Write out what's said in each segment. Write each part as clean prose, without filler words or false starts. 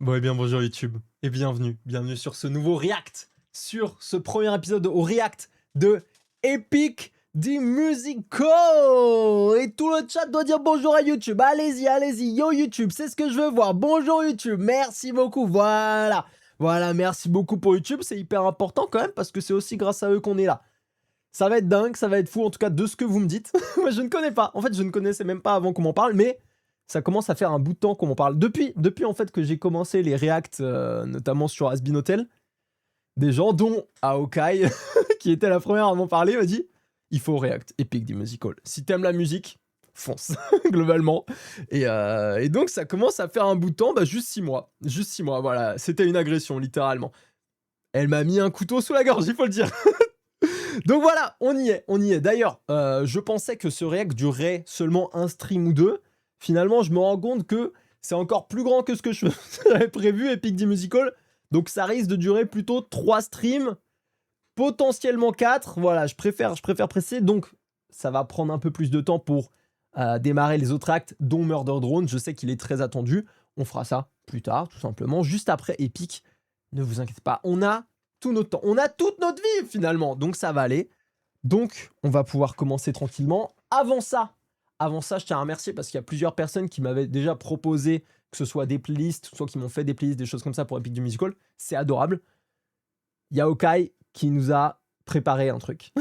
Bon, eh bien, bonjour YouTube, et bienvenue sur ce nouveau React, sur ce premier épisode au React de Epic the Musical. Et tout le chat doit dire bonjour à YouTube, allez-y, yo YouTube, c'est ce que je veux voir, bonjour YouTube, merci beaucoup, voilà, merci beaucoup pour YouTube, c'est hyper important quand même, parce que c'est aussi grâce à eux qu'on est là. Ça va être dingue, ça va être fou, en tout cas de ce que vous me dites. Moi je ne connais pas, en fait je ne connaissais même pas avant qu'on m'en parle, mais ça commence à faire un bout de temps qu'on m'en parle. Depuis en fait que j'ai commencé les React, notamment sur Has-Been Hotel, des gens dont Aokai, qui était la première à m'en parler, m'a dit « Il faut React, Epic the Musical. Si t'aimes la musique, fonce, globalement. » Et donc ça commence à faire un bout de temps, juste 6 mois. Juste 6 mois, voilà. C'était une agression, littéralement. Elle m'a mis un couteau sous la gorge, il faut le dire. Donc voilà, on y est. D'ailleurs, je pensais que ce React durerait seulement un stream ou deux. Finalement, je me rends compte que c'est encore plus grand que ce que j'avais prévu, Epic the Musical. Donc ça risque de durer plutôt 3 streams, potentiellement 4. Voilà, je préfère presser. Donc ça va prendre un peu plus de temps pour démarrer les autres actes, dont Murder Drone. Je sais qu'il est très attendu. On fera ça plus tard, tout simplement, juste après Epic. Ne vous inquiétez pas, on a tout notre temps. On a toute notre vie, finalement. Donc ça va aller. Donc, on va pouvoir commencer tranquillement. Avant ça, je tiens à remercier parce qu'il y a plusieurs personnes qui m'avaient déjà proposé que ce soit des playlists, soit qui m'ont fait des playlists, des choses comme ça pour Epic du Musical. C'est adorable. Il y a Okai qui nous a préparé un truc.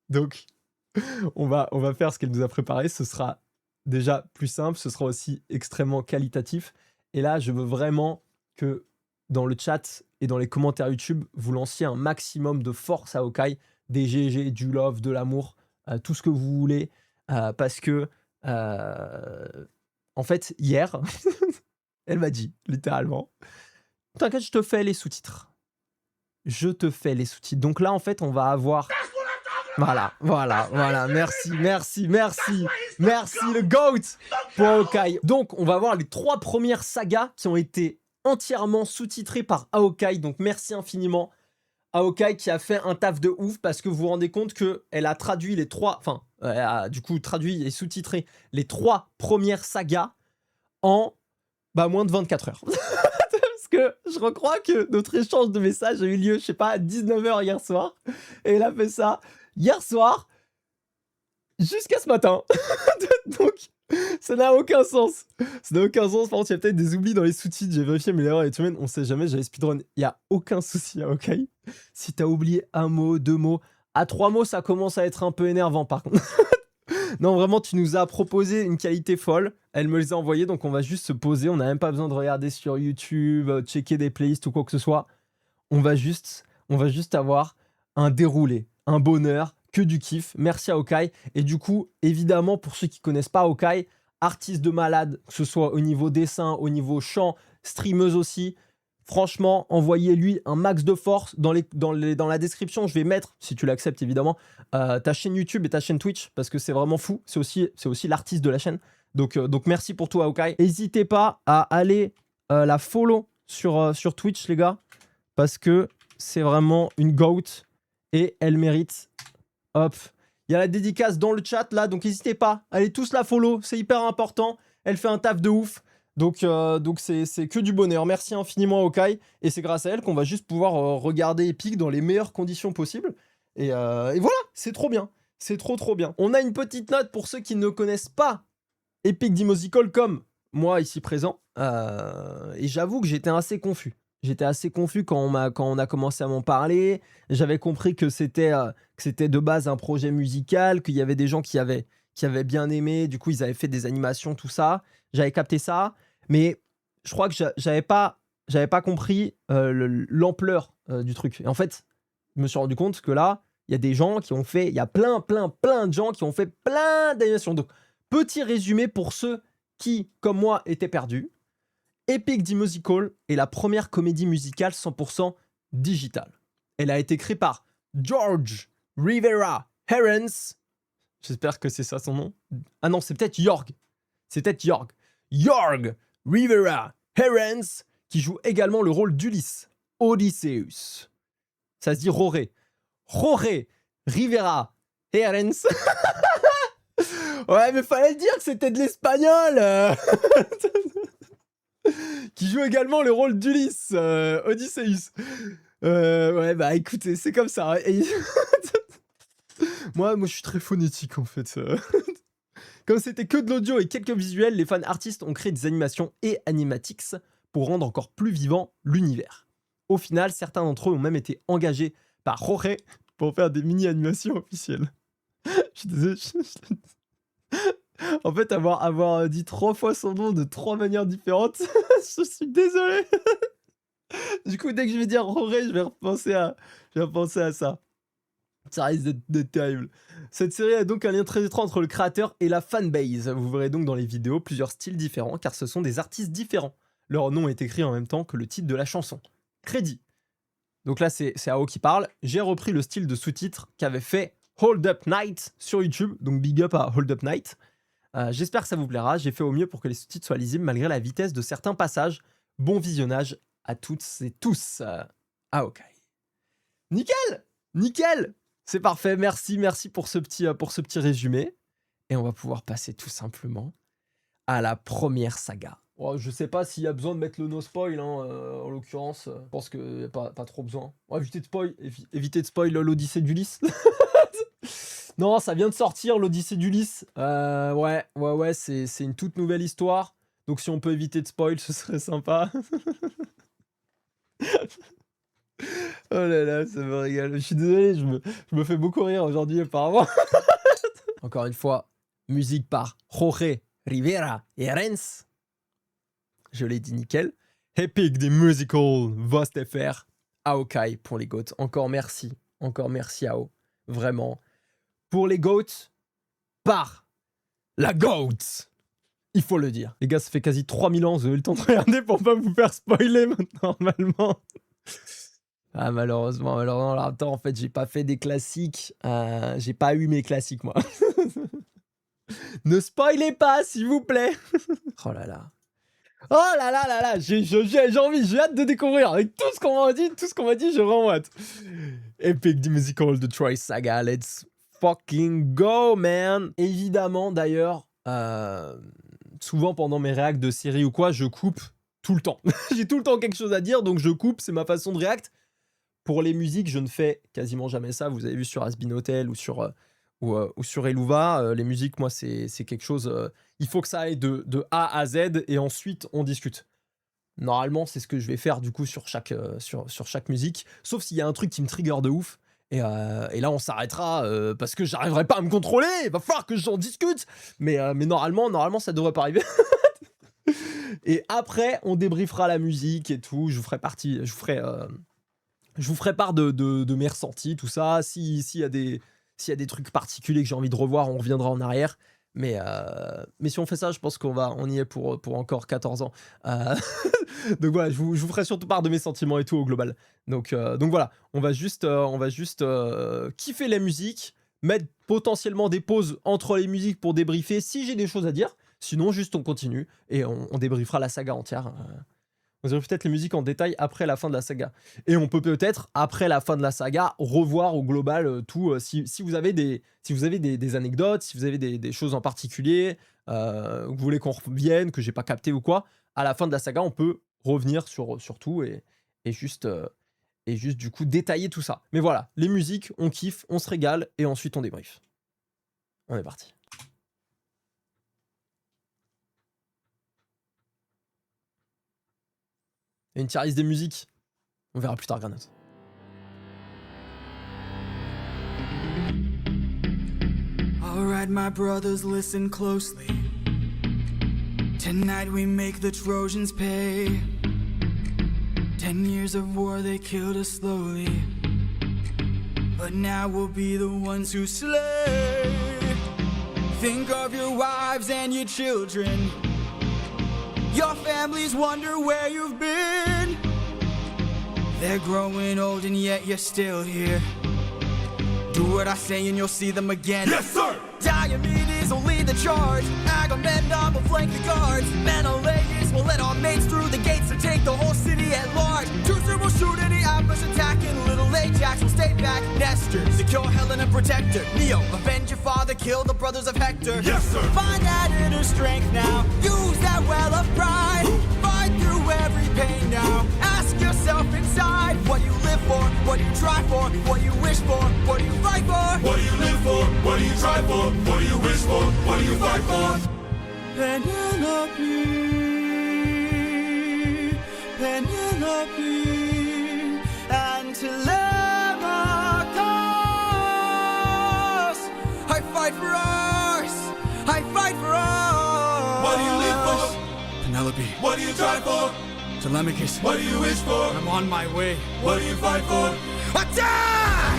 Donc, on va faire ce qu'elle nous a préparé. Ce sera déjà plus simple, ce sera aussi extrêmement qualitatif. Et là, je veux vraiment que dans le chat et dans les commentaires YouTube, vous lanciez un maximum de force à Okai, des GG, du love, de l'amour, tout ce que vous voulez, parce que, en fait, hier, elle m'a dit, littéralement, « T'inquiète, je te fais les sous-titres. Je te fais les sous-titres. » Donc là, en fait, on va avoir... Voilà, merci, le GOAT pour Aokai. Donc, on va avoir les 3 premières sagas qui ont été entièrement sous-titrées par Aokai, donc merci infiniment. Aokai qui a fait un taf de ouf parce que vous vous rendez compte qu'elle a traduit les 3, enfin, elle a du coup traduit et sous-titré les 3 premières sagas en moins de 24 heures. Parce que je recrois que notre échange de messages a eu lieu, je sais pas, à 19 h hier soir. Et elle a fait ça hier soir jusqu'à ce matin. Donc, ça n'a aucun sens. Par contre, il y a peut-être des oublis dans les sous-titres. J'ai vérifié mes erreurs et tout, on sait jamais, j'avais speedrun. Il n'y a aucun souci, ok. Si t'as oublié un mot, 2 mots, à 3 mots, ça commence à être un peu énervant par contre. Non, vraiment, tu nous as proposé une qualité folle. Elle me les a envoyées, donc on va juste se poser. On n'a même pas besoin de regarder sur YouTube, checker des playlists ou quoi que ce soit. On va juste avoir un déroulé, un bonheur, que du kiff. Merci à Okai. Et du coup, évidemment, pour ceux qui connaissent pas Okai, artiste de malade, que ce soit au niveau dessin, au niveau chant, streameuse aussi. Franchement, envoyez-lui un max de force. Dans la description, je vais mettre, si tu l'acceptes évidemment, ta chaîne YouTube et ta chaîne Twitch, parce que c'est vraiment fou. C'est aussi l'artiste de la chaîne. Donc merci pour tout à Okai. N'hésitez pas à aller la follow sur Twitch, les gars, parce que c'est vraiment une GOAT et elle mérite. Hop, il y a la dédicace dans le chat là, donc n'hésitez pas, allez tous la follow, c'est hyper important. Elle fait un taf de ouf. Donc c'est que du bonheur. Merci infiniment à Okai. Et c'est grâce à elle qu'on va juste pouvoir regarder Epic dans les meilleures conditions possibles. Et voilà, c'est trop bien. C'est trop bien. On a une petite note pour ceux qui ne connaissent pas Epic the Musical comme moi ici présent. Et j'avoue que j'étais assez confus. J'étais assez confus quand on a commencé à m'en parler. J'avais compris que c'était de base un projet musical, qu'il y avait des gens qui avaient bien aimé. Du coup, ils avaient fait des animations, tout ça. J'avais capté ça. Mais je crois que j'avais pas compris l'ampleur du truc. Et en fait, je me suis rendu compte que là, il y a des gens qui ont fait... Il y a plein de gens qui ont fait plein d'animations. Donc, petit résumé pour ceux qui, comme moi, étaient perdus. Epic the Musical est la première comédie musicale 100% digitale. Elle a été créée par George Rivera Herrens. J'espère que c'est ça son nom. Ah non, c'est peut-être Jorg. Jorg Rivera Herrens, qui joue également le rôle d'Ulysse, Odysseus. Ça se dit Roré. Roré Rivera Herrens. Ouais, mais fallait le dire que c'était de l'espagnol. qui joue également le rôle d'Ulysse, Odysseus. Ouais, bah écoutez, c'est comme ça. Et... moi, je suis très phonétique en fait. Comme c'était que de l'audio et quelques visuels, les fans artistes ont créé des animations et animatics pour rendre encore plus vivant l'univers. Au final, certains d'entre eux ont même été engagés par Jorge pour faire des mini-animations officielles. Je suis désolé. En fait, avoir dit 3 fois son nom de 3 manières différentes, je suis désolé. Du coup, dès que je vais dire Jorge, je vais repenser à ça. Ça risque d'être terrible. Cette série a donc un lien très étroit entre le créateur et la fanbase. Vous verrez donc dans les vidéos plusieurs styles différents car ce sont des artistes différents. Leur nom est écrit en même temps que le titre de la chanson. Crédit. Donc là, c'est AO qui parle. J'ai repris le style de sous-titres qu'avait fait Hold Up Night sur YouTube. Donc big up à Hold Up Night. J'espère que ça vous plaira. J'ai fait au mieux pour que les sous-titres soient lisibles malgré la vitesse de certains passages. Bon visionnage à toutes et tous. AOKai. Nickel. Nickel. C'est parfait, merci pour ce petit résumé. Et on va pouvoir passer tout simplement à la première saga. Oh, je sais pas s'il y a besoin de mettre le no spoil, hein, en l'occurrence. Je pense qu'il n'y a pas trop besoin. On va éviter de spoil l'Odyssée d'Ulysse. Non, ça vient de sortir, l'Odyssée d'Ulysse. Ouais, c'est une toute nouvelle histoire. Donc si on peut éviter de spoil, ce serait sympa. Oh là là, ça me régale. Je suis désolé, je me fais beaucoup rire aujourd'hui apparemment. Encore une fois, musique par Jorge Rivera et Renz. Je l'ai dit nickel. Epic the Musical, VostFR, AOKai pour les GOAT. Encore merci AO. Vraiment. Pour les GOAT, par la GOAT. Il faut le dire. Les gars, ça fait quasi 3000 ans, vous avez le temps de regarder pour pas vous faire spoiler maintenant, normalement. Ah, malheureusement, alors attends, en fait, j'ai pas fait des classiques. J'ai pas eu mes classiques, moi. Ne spoilez pas, s'il vous plaît. Oh là là. Oh là là là là. J'ai envie, j'ai hâte de découvrir. Avec tout ce qu'on m'a dit, j'ai vraiment hâte. Epic the Musical de Troy Saga. Let's fucking go, man. Évidemment, d'ailleurs, souvent pendant mes réacts de séries ou quoi, je coupe tout le temps. J'ai tout le temps quelque chose à dire, donc je coupe, c'est ma façon de réact. Pour les musiques, je ne fais quasiment jamais ça. Vous avez vu sur Has Been Hotel ou sur Eluva, les musiques, moi, c'est quelque chose... il faut que ça aille de A à Z et ensuite, on discute. Normalement, c'est ce que je vais faire du coup sur chaque musique. Sauf s'il y a un truc qui me trigger de ouf. Et là, on s'arrêtera parce que j'arriverai pas à me contrôler. Il va falloir que j'en discute. Mais normalement, ça devrait pas arriver. Et après, on débriefera la musique et tout. Je vous ferai part de mes ressentis, tout ça. S'il y a des trucs particuliers que j'ai envie de revoir, on reviendra en arrière. Mais si on fait ça, je pense qu'on y est pour encore 14 ans. Donc voilà, je vous ferai surtout part de mes sentiments et tout au global. Donc voilà, on va juste kiffer la musique, mettre potentiellement des pauses entre les musiques pour débriefer si j'ai des choses à dire. Sinon, juste on continue et on débriefera la saga entière. Vous aurez peut-être les musiques en détail après la fin de la saga. Et on peut peut-être, après la fin de la saga, revoir au global tout. Si vous avez des anecdotes, si vous avez des choses en particulier, que vous voulez qu'on revienne, que j'ai pas capté ou quoi, à la fin de la saga, on peut revenir sur tout et juste du coup détailler tout ça. Mais voilà, les musiques, on kiffe, on se régale et ensuite on débrief. On est parti. Et une tier list des musiques. On verra plus tard, Granote. Alright, my brothers, listen closely. Tonight we make the Trojans pay. 10 years of war, they killed us slowly. But now we'll be the ones who slay. Think of your wives and your children. Your families wonder where you've been. They're growing old and yet you're still here. Do what I say and you'll see them again. Yes, sir! Diomedes will lead the charge. Agamemnon will flank the guards. Menelaus will let our mates through the gates to take the whole city at large. Teucer will shoot any outpost attacking. Little Ajax will stay back. Nestor, secure Helen and protect her. Neo, avenge your father, kill the brothers of Hector. Yes, sir! Find that inner strength now. Use that well of pride. Fight through every pain now. Ask yourself inside, what do you live for? What do you try for? What do you wish for? What do you fight for? What do you live for? What do you try for? What do you wish for? What do you fight for? Penelope, Penelope, and Telemachus. I fight for us. I fight for us. What do you live for? Penelope, What do you try for? Telemachus. What do you wish for? I'm on my way. What do you fight for? Attack!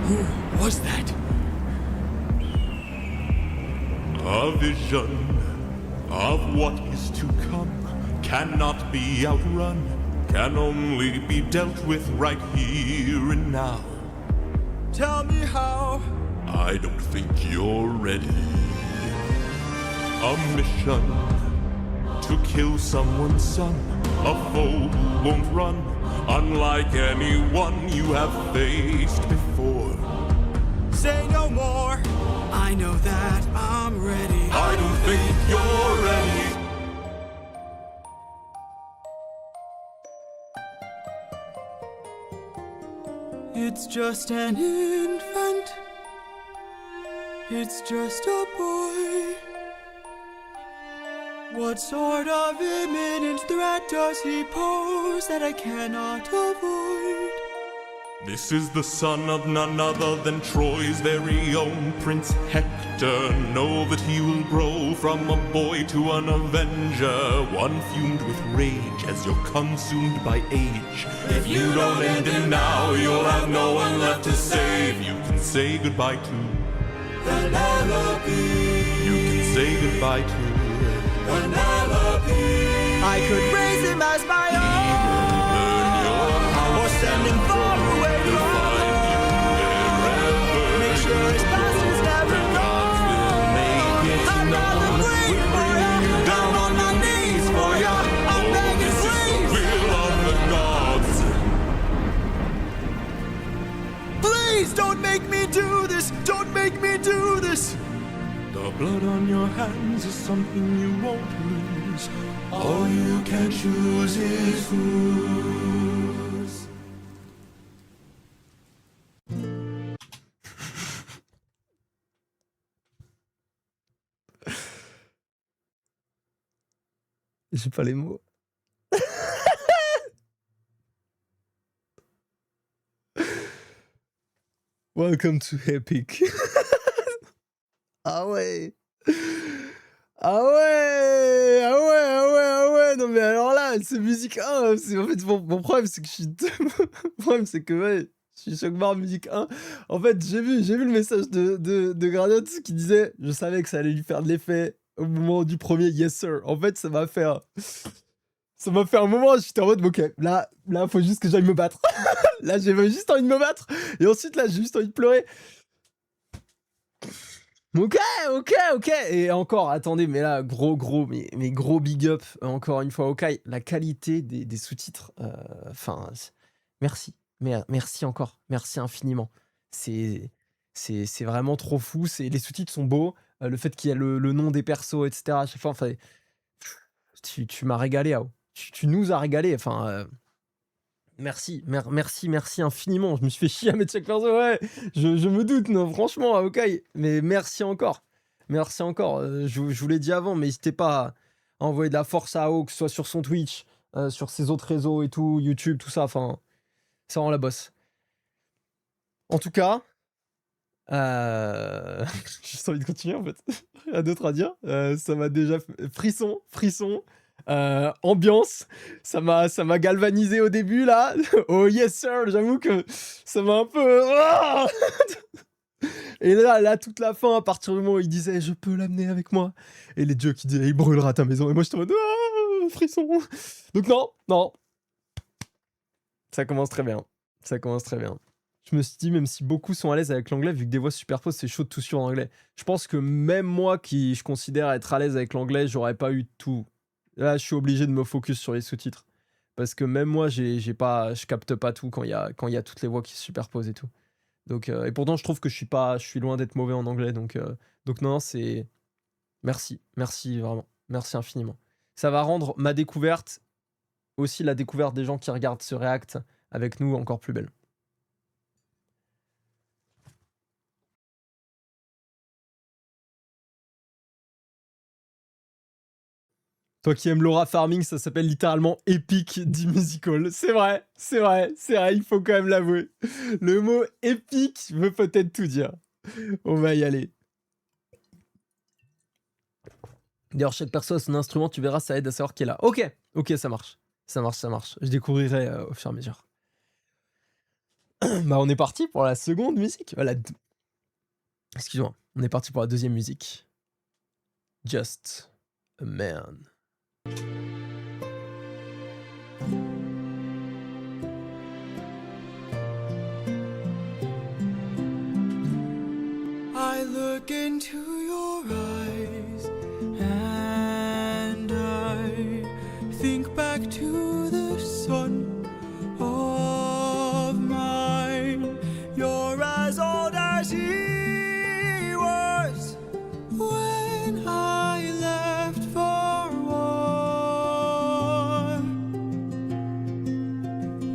Who was that? A vision of what is to come cannot be outrun, can only be dealt with right here and now. Tell me how. I don't think you're ready. A mission to kill someone's son, a foe who won't run, unlike anyone you have faced before. Say no more. I know that I'm ready. I don't think you're ready. It's just an infant. It's just a boy. What sort of imminent threat does he pose that I cannot avoid? This is the son of none other than Troy's very own Prince Hector. Know that he will grow from a boy to an avenger, one fumed with rage as you're consumed by age. If you don't end it now, you'll have no one left to save. You can say goodbye to Penelope. You can say goodbye to Penelope. I could raise him as my own, or send him far away from home. Make sure his past is never known. I'd rather bleed for ya, down on my knees for ya. I'm begging, please. Will of the gods. Please don't make me do this. Don't make me do this. The blood on your hands is something you won't lose. All you can choose is whose. J'ai pas les mots. Welcome to Epic. Ah ouais. Ah ouais. Ah ouais, ah ouais, ah ouais. Non mais alors là, c'est musique 1. En fait, mon problème, c'est que je suis... Mon problème, c'est que ouais, je suis choc-barre musique 1. En fait, j'ai vu le message de Granotte qui disait « Je savais que ça allait lui faire de l'effet au moment du premier Yes Sir ». En fait, ça m'a fait un moment, j'étais en mode, ok, là, faut juste que j'aille me battre. Là, j'ai juste envie de me battre. Et ensuite, là, j'ai juste envie de pleurer. Ok. Et encore, attendez, mais là, gros, mais gros big up, encore une fois, ok. La qualité des sous-titres, enfin, merci. Merci encore. Merci infiniment. C'est vraiment trop fou. Les sous-titres sont beaux. Le fait qu'il y ait le nom des persos, etc. À chaque fois, enfin, tu m'as régalé, Ao. Tu nous as régalé, enfin... Merci infiniment. Je me suis fait chier à mettre chaque perso, ouais. Je me doute, non, franchement, ok. Mais merci encore. Je vous l'ai dit avant, mais n'hésitez pas à envoyer de la force à Ao, que ce soit sur son Twitch, sur ses autres réseaux et tout, YouTube, tout ça, enfin... Ça rend la bosse. En tout cas... J'ai juste envie de continuer, en fait. Rien d'autre à dire. Ça m'a déjà fait... Frisson. Ambiance, ça m'a galvanisé au début là. Oh yes sir, j'avoue que ça m'a un peu... Et là toute la fin, à partir du moment où il disait je peux l'amener avec moi, et les dieux qui disaient il brûlera ta maison, et moi j'étais en mode frisson. Donc non, ça commence très bien. Je me suis dit, même si beaucoup sont à l'aise avec l'anglais, vu que des voix se superposent, c'est chaud de tout suivre en anglais. Je pense que même moi, qui je considère être à l'aise avec l'anglais, j'aurais pas eu tout. Là, je suis obligé de me focus sur les sous-titres. Parce que même moi, je capte pas tout quand il y a toutes les voix qui se superposent et tout. Donc, et pourtant, je trouve que je suis loin d'être mauvais en anglais. Donc non, c'est... Merci vraiment. Merci infiniment. Ça va rendre ma découverte, aussi la découverte des gens qui regardent ce react avec nous, encore plus belle. Toi qui aimes Laura Farming, ça s'appelle littéralement Epic dit Musical. C'est vrai, il faut quand même l'avouer. Le mot épique veut peut-être tout dire. On va y aller. D'ailleurs, chaque personne a son instrument, tu verras, ça aide à savoir qui est là. Ok, ça marche. Ça marche. Je découvrirai au fur et à mesure. Bah, on est parti pour la seconde musique. Voilà. Excuse-moi, on est parti pour la deuxième musique. Just a Man. I look into your eyes and I think back to the son of mine. You're as old as he was when I left for war.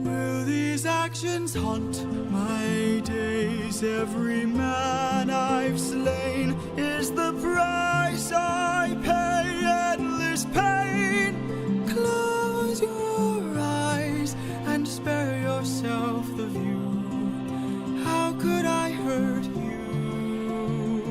Will these actions haunt my days? Every man I've slain is the price I pay. Endless pain. Close your eyes and spare yourself the view. How could I hurt you?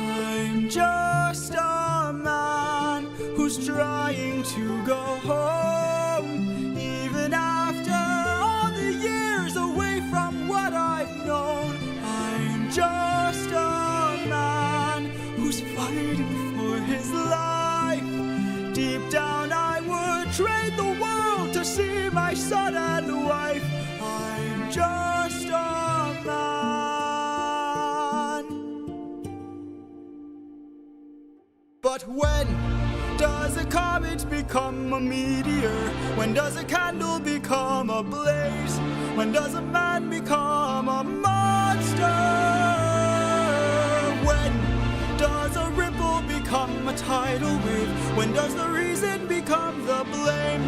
I'm just a man who's trying to go home, even after all the years away from what I've known. I'm just a man who's fighting for his life. Deep down I would trade the world to see my son and wife. I'm just a man. But when does a comet become a meteor? When does a candle become a blaze? When does a man become a monster? When does a ripple become a tidal wave? When does the reason become the blame?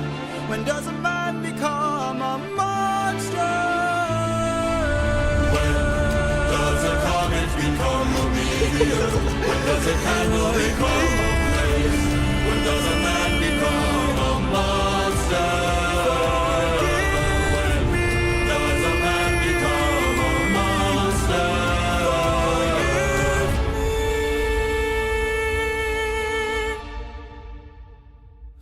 When does a man become a monster? When does a comet become a meteor? When does a candle become a blaze? When does a man become a monster? When does a man become a monster?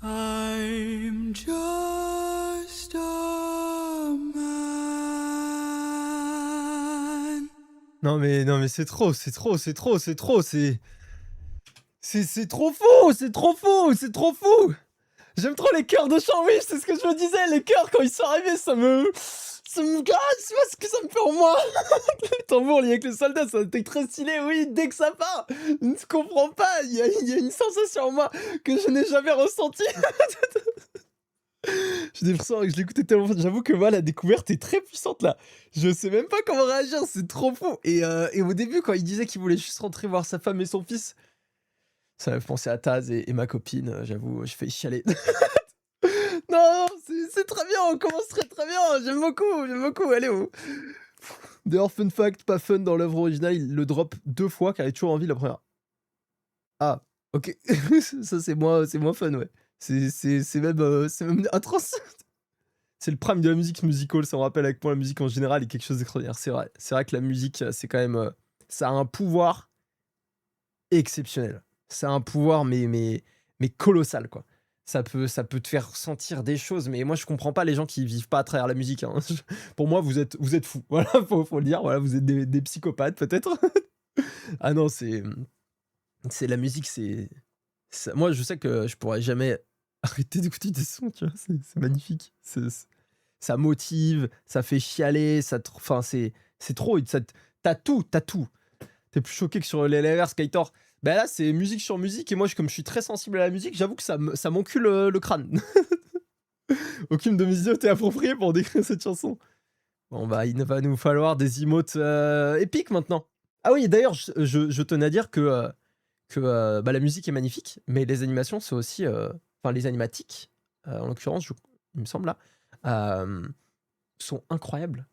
I'm just a man. Non mais c'est trop, c'est trop fou. J'aime trop les chœurs de chant, oui, c'est ce que je me disais, les chœurs quand ils sont arrivés, ça me ah, je sais pas ce que ça me fait en moi. Le tambour lié avec les soldats, ça était très stylé, oui, dès que ça part, je ne comprends pas, il y a une sensation en moi que je n'ai jamais ressentie. J'ai l'impression que je l'écoutais tellement, j'avoue que moi la découverte est très puissante là. Je sais même pas comment réagir, c'est trop fou. Et au début quand il disait qu'il voulait juste rentrer voir sa femme et son fils, ça m'a fait penser à Taz et ma copine, j'avoue, je fais chialer. Non, c'est très bien, on commence très bien, j'aime beaucoup, allez oh. D'ailleurs, fun fact, pas fun dans l'œuvre originale, il le drop 2 fois car il est toujours en vie la première. Ah, ok, ça c'est moins fun, ouais. C'est même atroce. C'est le prime de la musique musicale, ça me rappelle avec moi la musique en général est quelque chose d'extraordinaire, c'est vrai que la musique, c'est quand même, ça a un pouvoir exceptionnel. Ça a un pouvoir mais colossal quoi. Ça peut te faire ressentir des choses, mais moi je comprends pas les gens qui vivent pas à travers la musique, hein. Pour moi vous êtes fous, voilà, faut le dire, voilà, vous êtes des psychopathes peut-être. Ah non, c'est la musique, moi je sais que je pourrais jamais arrêter d'écouter des sons, tu vois, c'est magnifique. ça motive, ça fait chialer, enfin c'est trop, t'as tout. T'es plus choqué que sur les LR Skytor. Ben là c'est musique sur musique et moi comme je suis très sensible à la musique, j'avoue que ça m'encule le crâne. Aucune de mes idées était appropriée pour décrire cette chanson. Bon bah il va nous falloir des emotes épiques maintenant. Ah oui d'ailleurs je tenais à dire que la musique est magnifique, mais les animations c'est aussi, enfin les animatiques en l'occurrence il me semble là, sont incroyables.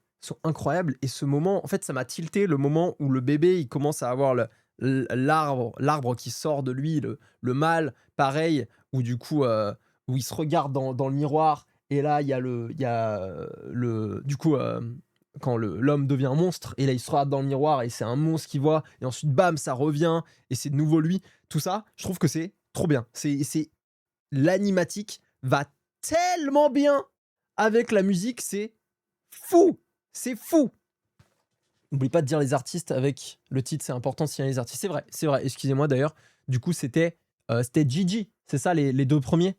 Et ce moment, en fait ça m'a tilté le moment où le bébé il commence à avoir l'arbre qui sort de lui, le mâle, pareil, où du coup où il se regarde dans le miroir et là il y a du coup quand l'homme devient un monstre et là il se regarde dans le miroir et c'est un monstre qu'il voit et ensuite bam ça revient et c'est de nouveau lui, tout ça je trouve que c'est trop bien, c'est l'animatique va tellement bien avec la musique, c'est fou. N'oublie pas de dire les artistes avec le titre, c'est important de signaler les artistes. C'est vrai, excusez-moi d'ailleurs. Du coup, c'était Gigi, c'est ça les deux premiers.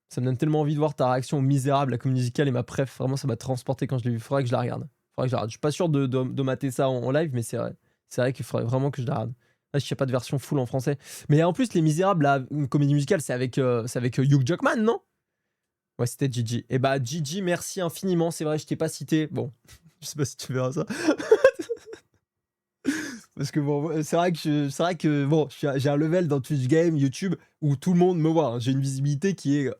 Ça me donne tellement envie de voir ta réaction au Misérable, la comédie musicale et ma préf. Vraiment, ça m'a transporté quand je l'ai vu. Faudrait que je la regarde. Je suis pas sûr de mater ça en live, mais c'est vrai. C'est vrai qu'il faudrait vraiment que je la regarde. Là, je sais pas de version full en français. Mais en plus, Les Misérables, là, une comédie musicale, c'est avec Hugh Jackman, non? Ouais, c'était Gigi. Et bah, Gigi, merci infiniment. C'est vrai, je t'ai pas cité. Bon, je sais pas si tu verras ça. Parce que bon, c'est vrai que bon, j'ai un level dans Twitch Game, YouTube, où tout le monde me voit. Hein. J'ai une visibilité qui est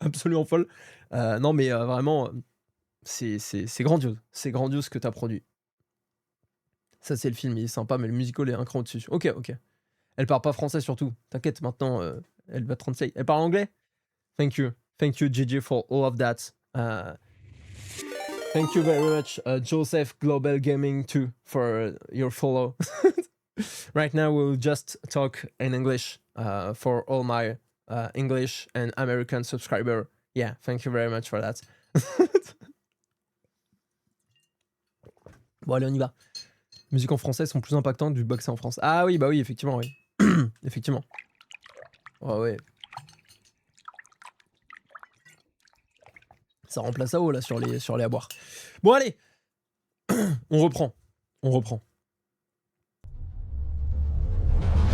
absolument folle. Non, mais vraiment, c'est grandiose. C'est grandiose ce que t'as produit. Ça, c'est le film, il est sympa, mais le musical est un cran au-dessus. Ok. Elle parle pas français surtout. T'inquiète, maintenant, elle va translate. Elle parle anglais? Thank you, Gigi, for all of that. Thank you very much, Joseph Global Gaming 2, for your follow. Right now, we'll just talk in English for all my English and American subscribers. Yeah, thank you very much for that. Bon, allez, on y va. Les musiques en français sont plus impactantes du boxer en France. Ah oui, bah oui, effectivement, oui. Effectivement. Oh, ouais. Ça remplace AO là sur les à boire. Bon allez, on reprend.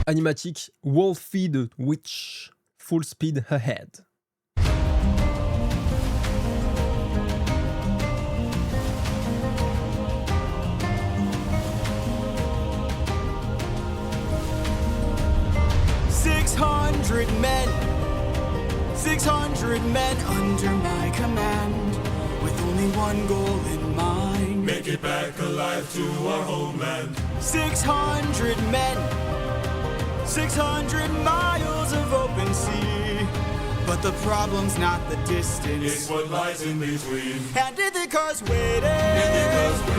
Animatique, Wolfie the Witch, full speed ahead. Men, 600 men under my command, with only one goal in mind. Make it back alive to our homeland. 600 men, 600 miles of open sea. But the problem's not the distance, It's what lies in between. and Ithaca's waiting.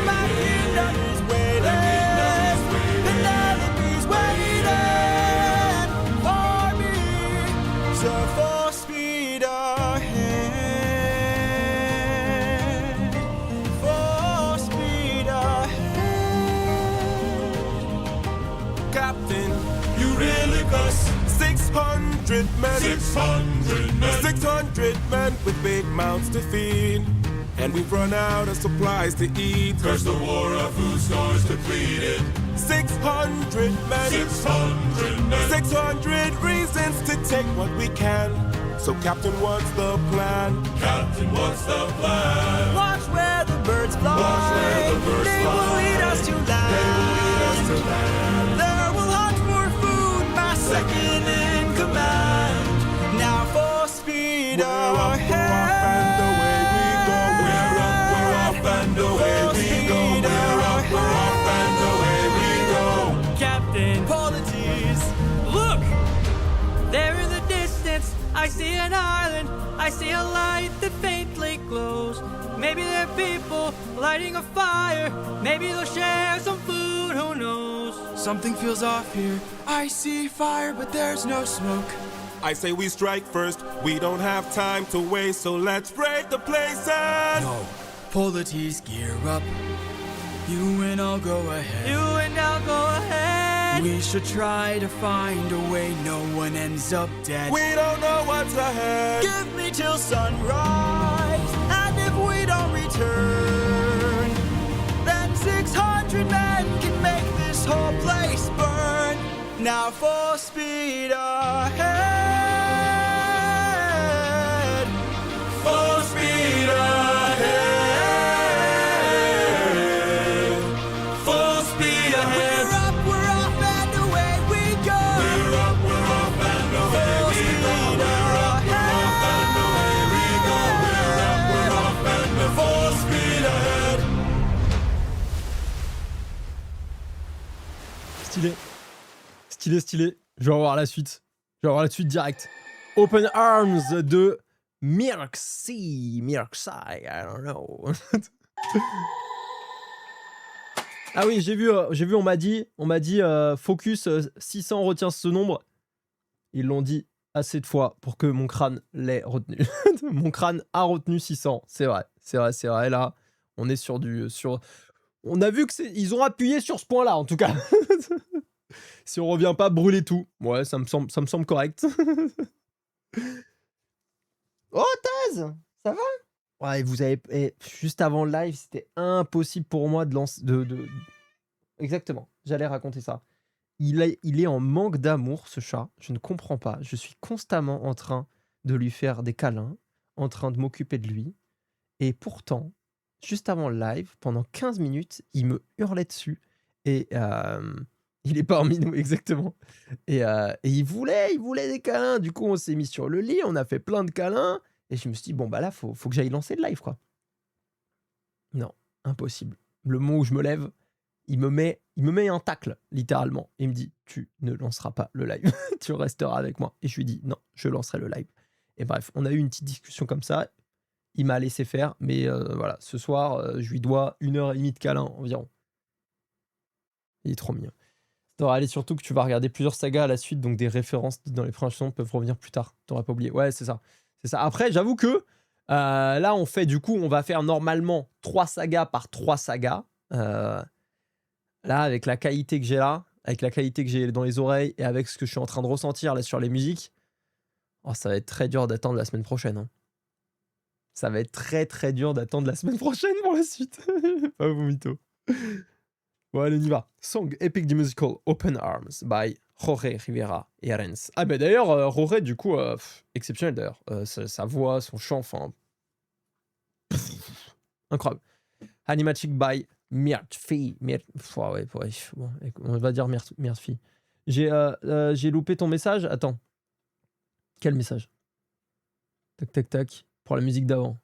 My kingdom is waiting. Penelope's waiting for me. So full speed ahead. Full speed ahead. Captain, Eurylochus, 600 men. 600 men. 600 men with big mouths to feed. And we've run out of supplies to eat. Curse the war, our food stores depleted. 600 men. 600 men. 600 reasons to take what we can. So Captain, what's the plan? Captain, what's the plan? Watch where the birds fly. Watch where the birds they fly. will lead us to land. They will lead us to land. There will hunt for food, my second in command. Now full speed ahead. We're up, and away we go. We're up, and away we go. Captain Polites, Look! There in the distance, I see an island. I see a light that faintly glows. Maybe they're people lighting a fire. Maybe they'll share some food, who knows? something feels off here. I see fire, but there's no smoke. I say we strike first, we don't have time to waste, so let's raid the place and... No, Polites, gear up. You and I'll go ahead. You and I'll go ahead. We should try to find a way no one ends up dead. We don't know what's ahead. Give me till sunrise, and turn, then 600 men can make this whole place burn. Now full speed ahead, full speed ahead, full speed ahead. We're up, we're off, and away we go. We're up, we're off, and away we go. We're up, we're off, and away we go. We're up, we're off, and full speed ahead. Stylé. Stylé, stylé. Je vais revoir la suite. Je vais revoir la suite direct. Open Arms de Mirksy. Mirksy, I don't know. Ah oui, j'ai vu, on m'a dit, focus 600 retient ce nombre. Ils l'ont dit assez de fois pour que mon crâne l'ait retenu. Mon crâne a retenu 600. C'est vrai. Là, on est sur du, on a vu que ils ont appuyé sur ce point-là, en tout cas. Si on revient pas brûler tout, ouais, ça me semble correct. Oh Taz, ça va? Ouais, vous avez juste avant le live, c'était impossible pour moi de lancer Exactement, j'allais raconter ça. Il est en manque d'amour, ce chat. Je ne comprends pas. Je suis constamment en train de lui faire des câlins, en train de m'occuper de lui. Et pourtant, juste avant le live, pendant 15 minutes, il me hurlait dessus. Et il est parmi nous, exactement. Et il voulait des câlins. Du coup, on s'est mis sur le lit, on a fait plein de câlins. Et je me suis dit, bon, bah là, faut que j'aille lancer le live, quoi. Non, impossible. Le moment où je me lève, il me met un tacle, littéralement. Et il me dit, tu ne lanceras pas le live. Tu resteras avec moi. Et je lui dis, non, je lancerai le live. Et bref, on a eu une petite discussion comme ça. Il m'a laissé faire. Mais voilà, ce soir, je lui dois 1h30 de câlin environ. Il est trop mignon. Allez, surtout que tu vas regarder plusieurs sagas à la suite, donc des références dans les premières chansons peuvent revenir plus tard. T'aurais pas oublié. Ouais, c'est ça. Après, j'avoue que là, on va faire normalement 3 sagas par 3 sagas. Là, avec la qualité que j'ai là, avec la qualité que j'ai dans les oreilles et avec ce que je suis en train de ressentir là sur les musiques, oh, ça va être très dur d'attendre la semaine prochaine. Hein. Ça va être très très dur d'attendre la semaine prochaine pour la suite. Pas vous mytho. Bon, allez, on y va. Song Epic the Musical Open Arms by Jorge Rivera et Arens. Ah, bah d'ailleurs, Jorge, du coup, exceptionnel d'ailleurs. Sa voix, son chant, enfin. Incroyable. Animatic by Myrtfi. Ouais, bon, on va dire Myrtfi. J'ai loupé ton message. Attends. Quel message? Tac. Pour la musique d'avant.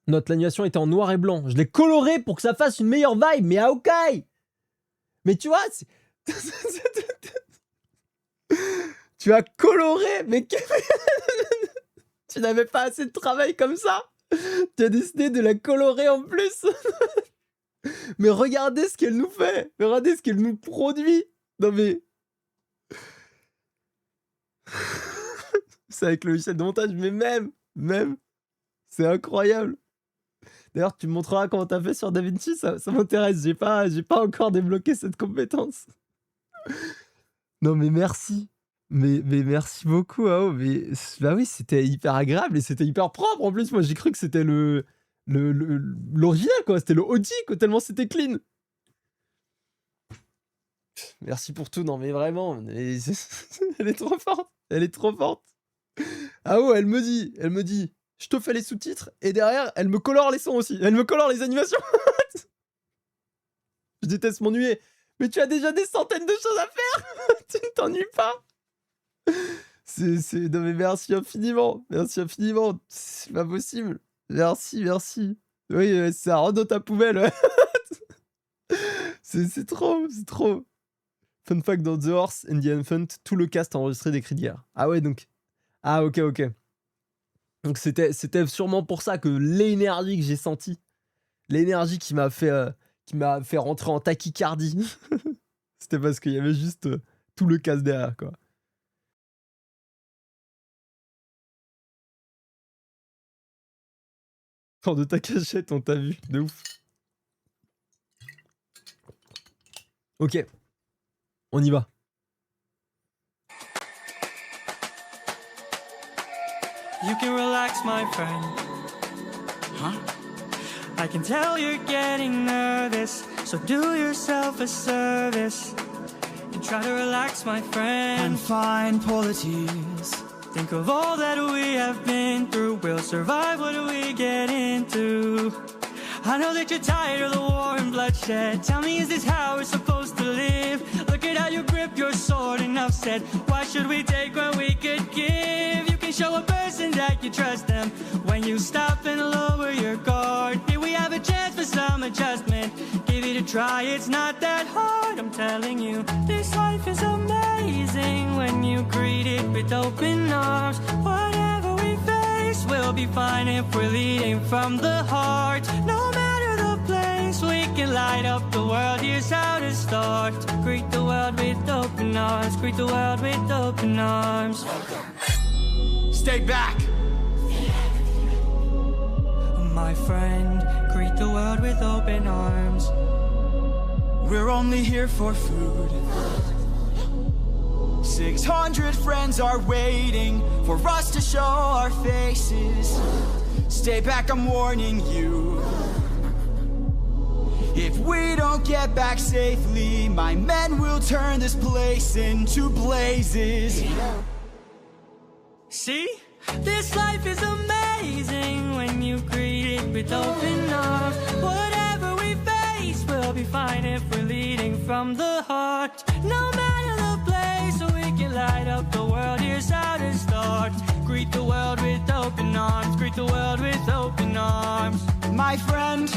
L'animation était en noir et blanc. Je l'ai coloré pour que ça fasse une meilleure vibe, mais à Aokai. Mais tu vois, tu as coloré, mais tu n'avais pas assez de travail comme ça. Tu as décidé de la colorer en plus. Mais regardez ce qu'elle nous fait. Regardez ce qu'elle nous produit. Non mais... C'est avec le logiciel de montage, mais même. C'est incroyable. D'ailleurs, tu me montreras comment t'as fait sur DaVinci, ça m'intéresse. J'ai pas encore débloqué cette compétence. Non, mais merci. Mais merci beaucoup, Ao. Mais bah oui, c'était hyper agréable et c'était hyper propre. En plus, moi, j'ai cru que c'était l'original, quoi. C'était le OG, quoi, tellement c'était clean. Merci pour tout. Non, mais vraiment, elle est trop forte. Elle est trop forte. Ao, elle me dit. Je te fais les sous-titres, et derrière, elle me colore les sons aussi. Elle me colore les animations. Je déteste m'ennuyer. Mais tu as déjà des centaines de choses à faire. Tu ne t'ennuies pas. Non mais merci infiniment. Merci infiniment. C'est pas possible. Merci. Oui, ça rentre dans ta poubelle. C'est trop. Fun fact, dans The Horse and the Elephant, tout le cast a enregistré des cris de guerre. Ah ouais, donc... Ah ok. Donc c'était sûrement pour ça que l'énergie que j'ai sentie, l'énergie qui m'a fait rentrer en tachycardie, c'était parce qu'il y avait juste tout le casse derrière, quoi. Hors de ta cachette, on t'a vu, de ouf. Ok, on y va. You can relax, my friend. I can tell you're getting nervous, so do yourself a service and try to relax, my friend. And find polities. Think of all that we have been through. We'll survive what we get into. I know that you're tired of the war and bloodshed. Tell me, is this how we're supposed to live? Look at how you grip your sword, enough said. Why should we take when we could give? You can show a person that you trust them when you stop and lower your guard. Here we have a chance for some adjustment. Give it a try, it's not that hard. I'm telling you, this life is amazing when you greet it with open arms. Whatever we face, we'll be fine if we're leading from the heart. No matter the place, we can light up the world. Here's how to start. Greet the world with open arms. Greet the world with open arms. Stay back. My friend, greet the world with open arms. We're only here for food. 600 friends are waiting for us to show our faces. Stay back, I'm warning you. If we don't get back safely, my men will turn this place into blazes. See? This life is amazing when you greet it with open arms. Whatever we face, we'll be fine if we're leading from the heart. No matter the place, we can light up the world. Here's how to start. Greet the world with open arms. Greet the world with open arms. My friend,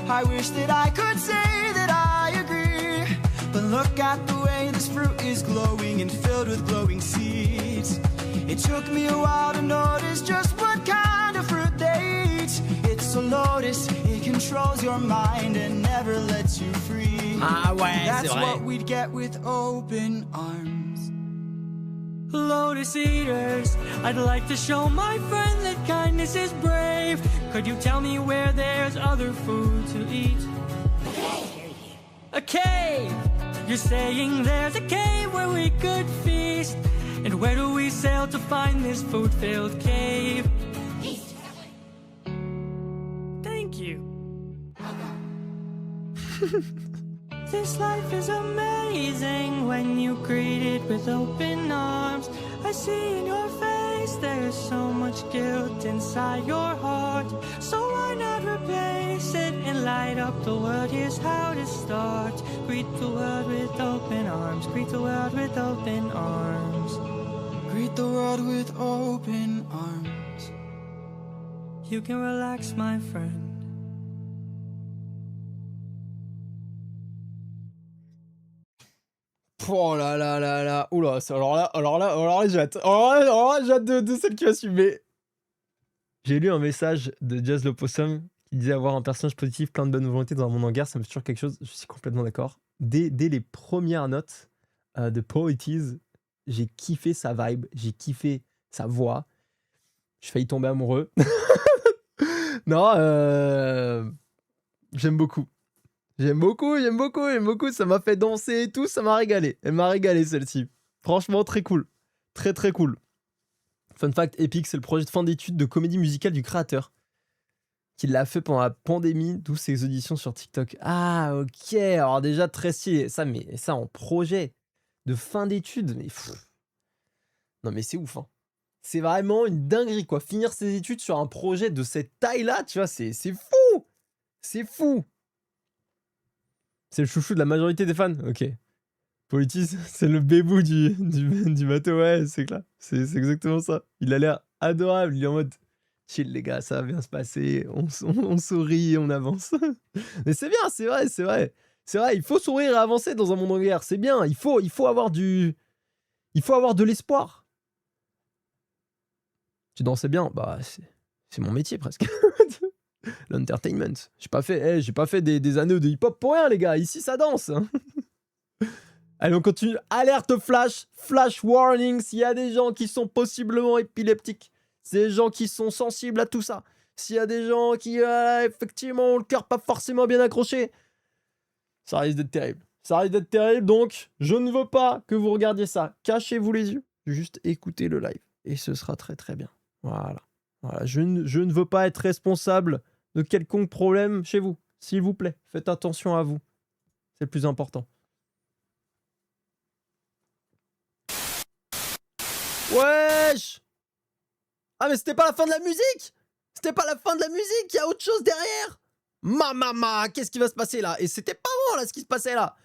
I wish that I could say that I agree, but look at the way this fruit is glowing and filled with glowing seeds. It took me a while to notice just what kind of fruit they eat. It's a lotus, it controls your mind and never lets you free. Ah ouais, That's c'est what vrai. we'd get with open arms. Lotus eaters, I'd like to show my friend that kindness is brave. Could you tell me where there's other food to eat? A cave! You're saying there's a cave where we could feast. And where do we sail to find this food-filled cave? Thank you. This life is amazing when you greet it with open arms. I see in your face there's so much guilt inside your heart. So why not replace it and light up the world? Here's how to start. Greet the world with open arms. Greet the world with open arms. Greet the world with open arms. You can relax, my friend. Oh là là là là. Oula, alors là, j'ai hâte. Alors là, j'ai hâte de celle qui va suivre. Mais j'ai lu un message de Jazz l'Opossum qui disait avoir un personnage positif, plein de bonne volonté dans un monde en guerre, ça me fait toujours quelque chose. Je suis complètement d'accord. Dès les premières notes de Poeties, j'ai kiffé sa vibe, j'ai kiffé sa voix. J'ai failli tomber amoureux. Non, j'aime beaucoup. J'aime beaucoup. Ça m'a fait danser et tout, ça m'a régalé. Elle m'a régalé celle-ci. Franchement, très cool. Très très cool. Fun fact épique, c'est le projet de fin d'études de comédie musicale du créateur. Qu'il l'a fait pendant la pandémie, d'où ses auditions sur TikTok. Ah, ok. Alors déjà, très stylé. Ça en projet de fin d'études. Mais non, mais c'est ouf, hein. C'est vraiment une dinguerie, quoi. Finir ses études sur un projet de cette taille-là, tu vois, c'est fou. C'est fou. C'est le chouchou de la majorité des fans. Ok. Politis, c'est le bébou du bateau. Ouais, c'est clair. C'est exactement ça. Il a l'air adorable. Il est en mode chill, les gars, ça va bien se passer. On sourit, on avance. Mais c'est bien, c'est vrai. C'est vrai, il faut sourire et avancer dans un monde en guerre. C'est bien. Il faut avoir il faut avoir de l'espoir. Tu dansais bien, bah c'est mon métier presque. L'entertainment. J'ai pas fait des années de hip-hop pour rien, les gars. Ici, ça danse. Allez, on continue. Alerte flash warning. S'il y a des gens qui sont possiblement épileptiques, c'est des gens qui sont sensibles à tout ça. S'il y a des gens qui, effectivement, ont le cœur pas forcément bien accroché, ça risque d'être terrible. Donc, je ne veux pas que vous regardiez ça. Cachez-vous les yeux. Juste écoutez le live. Et ce sera très très bien. Voilà. Je ne veux pas être responsable de quelconque problème chez vous. S'il vous plaît, faites attention à vous. C'est le plus important. Wesh! Ah mais c'était pas la fin de la musique! C'était pas la fin de la musique, il y a autre chose derrière! Mamama, qu'est-ce qui va se passer là? Et c'était pas bon là ce qui se passait là!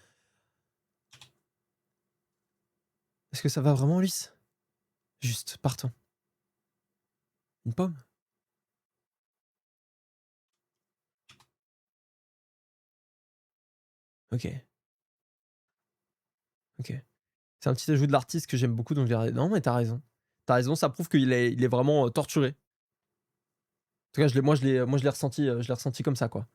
Est-ce que ça va vraiment Ulysse? Juste, partons. Une pomme? Ok. Ok. C'est un petit ajout de l'artiste que j'aime beaucoup, donc je l'ai... Non, mais t'as raison. T'as raison, ça prouve qu'il est, il est vraiment torturé. En tout cas, moi, je l'ai ressenti comme ça, quoi.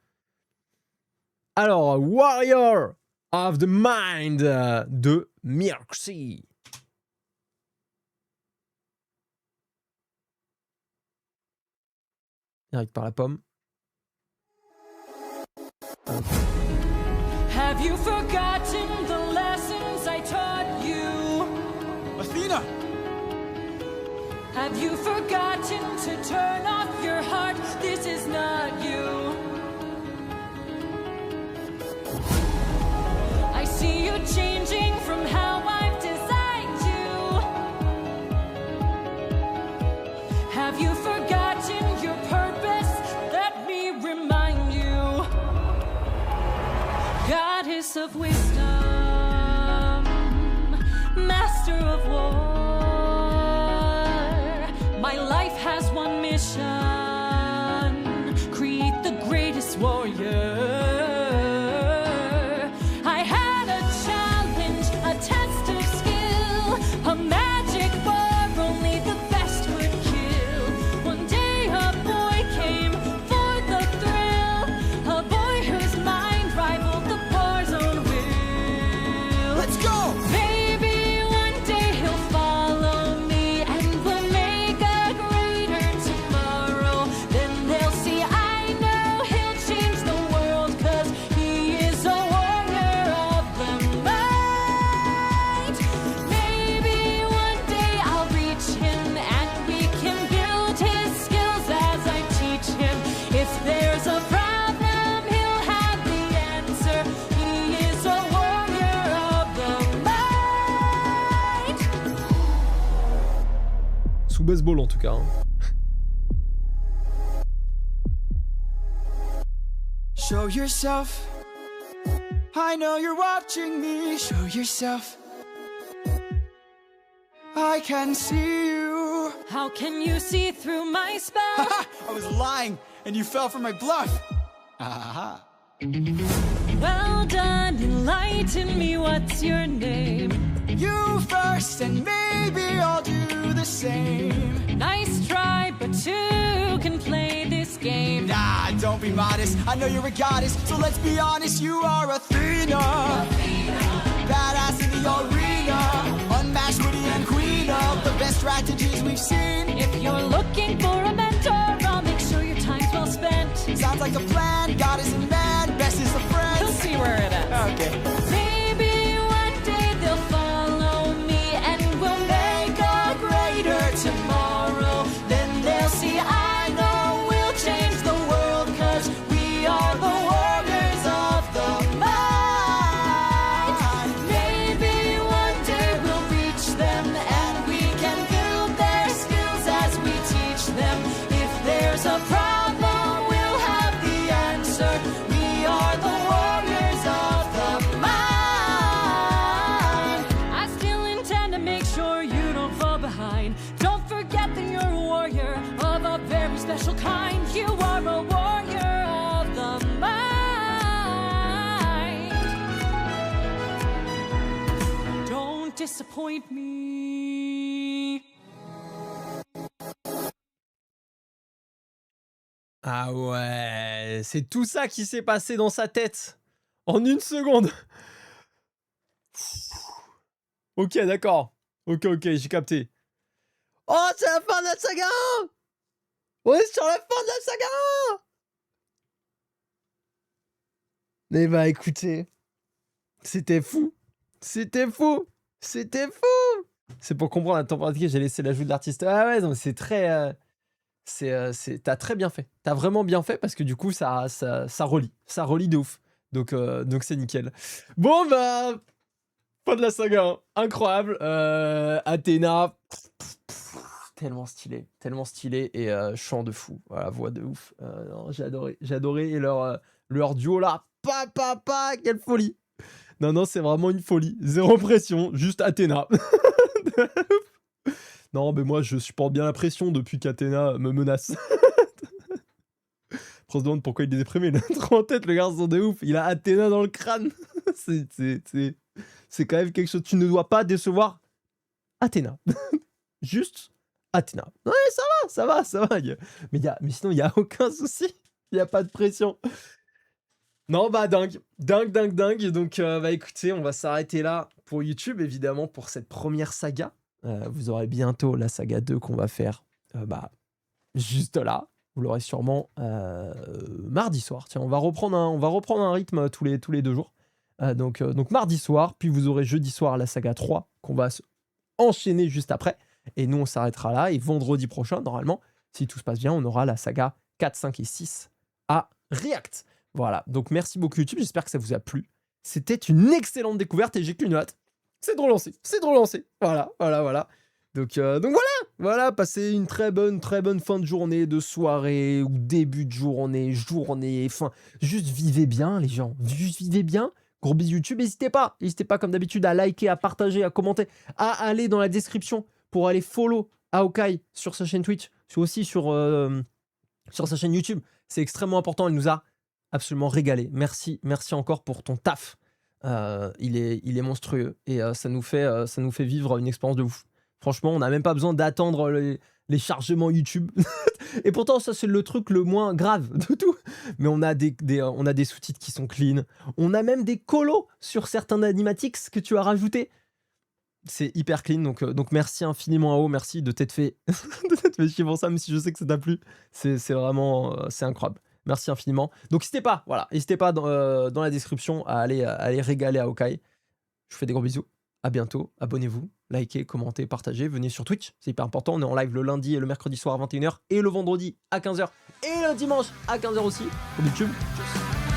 Alors, Warrior of the Mind de Mirksy. Direct par la pomme. Have you forgotten the lessons I taught you? Athena! Have you forgotten to turn off your heart? This is not you. I see you changing from how I've designed you. Have you forgotten your purpose? Let me remind you. Goddess of wisdom, master of war. My life has one mission: create the greatest warrior. I had a challenge, a test of skill, a magic bar only the best would kill. One day a boy came for the thrill, a boy whose mind rivaled the bar's own will. Let's go! Maybe one day he'll follow me and we'll make a greater tomorrow. Then they'll see I know he'll change the world, 'cause he is a warrior of the mind. Maybe one day I'll reach him and we can build his skills as I teach him. If there's a problem, he'll have the answer. He is a warrior of the mind. Sous baseball en tout cas. Hein. Show yourself. I know you're watching me. Show yourself. I can see you. How can you see through my spell? I was lying, and you fell for my bluff. Aha. Well done, enlighten me, what's your name? You first, and maybe I'll do the same. Nice try, but two can play this game. Nah, don't be modest. I know you're a goddess, so let's be honest. You are Athena. Badass in the arena. Unmatched, witty, and queen of the best strategies we've seen. If you're looking for a mentor, I'll make sure your time's well spent. Sounds like a plan. Goddess and man, best is a friend. We'll see where it ends. Okay. Maybe one day they'll follow me and we'll make a greater tomorrow. Then they'll see I know we'll change the world, 'cause we are the warriors of the mind. Maybe one day we'll reach them and we can build their skills as we teach them. If there's a problem, we'll have the answer. We are the warriors of the mind. I still intend to make sure you don't fall behind. Don't forget that you're a warrior of a very special kind. You are a warrior of the mind. Don't disappoint me. Ah ouais, c'est tout ça qui s'est passé dans sa tête en une seconde. Ok, d'accord. Ok, j'ai capté. Oh, c'est la fin de la saga! On est sur la fin de la saga! Mais bah écoutez, c'était fou. C'était fou. C'était fou. C'est pour comprendre la temporalité, j'ai laissé l'ajout de l'artiste. Ah ouais, non, mais c'est très... T'as très bien fait. T'as vraiment bien fait parce que du coup, ça relie. Ça relie de ouf. Donc c'est nickel. Bon, bah, fin de la saga. Hein. Incroyable. Athéna. Tellement stylé et chant de fou, voilà, voix de ouf. Non, j'ai adoré et leur duo là, quelle folie. Non, c'est vraiment une folie, zéro pression, juste Athéna. Non, mais moi je supporte bien la pression depuis qu'Athéna me menace. On se demande pourquoi il est déprimé, il a trop en tête le garçon de ouf, il a Athéna dans le crâne. C'est quand même quelque chose, tu ne dois pas décevoir Athéna. Juste Athéna. Ouais, ça va. Mais sinon, il n'y a aucun souci. Il n'y a pas de pression. Non, bah dingue. Donc, bah écoutez, on va s'arrêter là pour YouTube, évidemment, pour cette première saga. Vous aurez bientôt la saga 2 qu'on va faire juste là. Vous l'aurez sûrement mardi soir. Tiens, on va reprendre un rythme tous les 2 jours. Donc mardi soir, puis vous aurez jeudi soir la saga 3 qu'on va enchaîner juste après. Et nous, on s'arrêtera là. Et vendredi prochain, normalement, si tout se passe bien, on aura la saga 4, 5 et 6 à React. Voilà. Donc, merci beaucoup YouTube. J'espère que ça vous a plu. C'était une excellente découverte et j'ai qu'une hâte. C'est de relancer. Voilà. Donc voilà. Passez une très bonne fin de journée, de soirée ou début de journée, fin. Juste vivez bien, les gens. Juste vivez bien. Gros bisous YouTube. N'hésitez pas, comme d'habitude, à liker, à partager, à commenter, à aller dans la description pour aller follow Aokai sur sa chaîne Twitch, aussi sur sa chaîne YouTube. C'est extrêmement important, elle nous a absolument régalé. Merci encore pour ton taf. Il est monstrueux et ça nous fait vivre une expérience de ouf. Franchement, on n'a même pas besoin d'attendre les chargements YouTube. Et pourtant, ça c'est le truc le moins grave de tout. Mais on a des sous-titres qui sont clean. On a même des colos sur certains animatics que tu as rajoutés. C'est hyper clean, donc merci infiniment à O, merci de t'être fait chier pour ça, même si je sais que ça t'a plu. C'est vraiment, c'est incroyable. Merci infiniment. Donc n'hésitez pas dans la description à aller régaler Aokai. Je vous fais des gros bisous. À bientôt. Abonnez-vous, likez, commentez, partagez. Venez sur Twitch, c'est hyper important. On est en live le lundi et le mercredi soir à 21h et le vendredi à 15h et le dimanche à 15h aussi. Pour YouTube. Tchuss.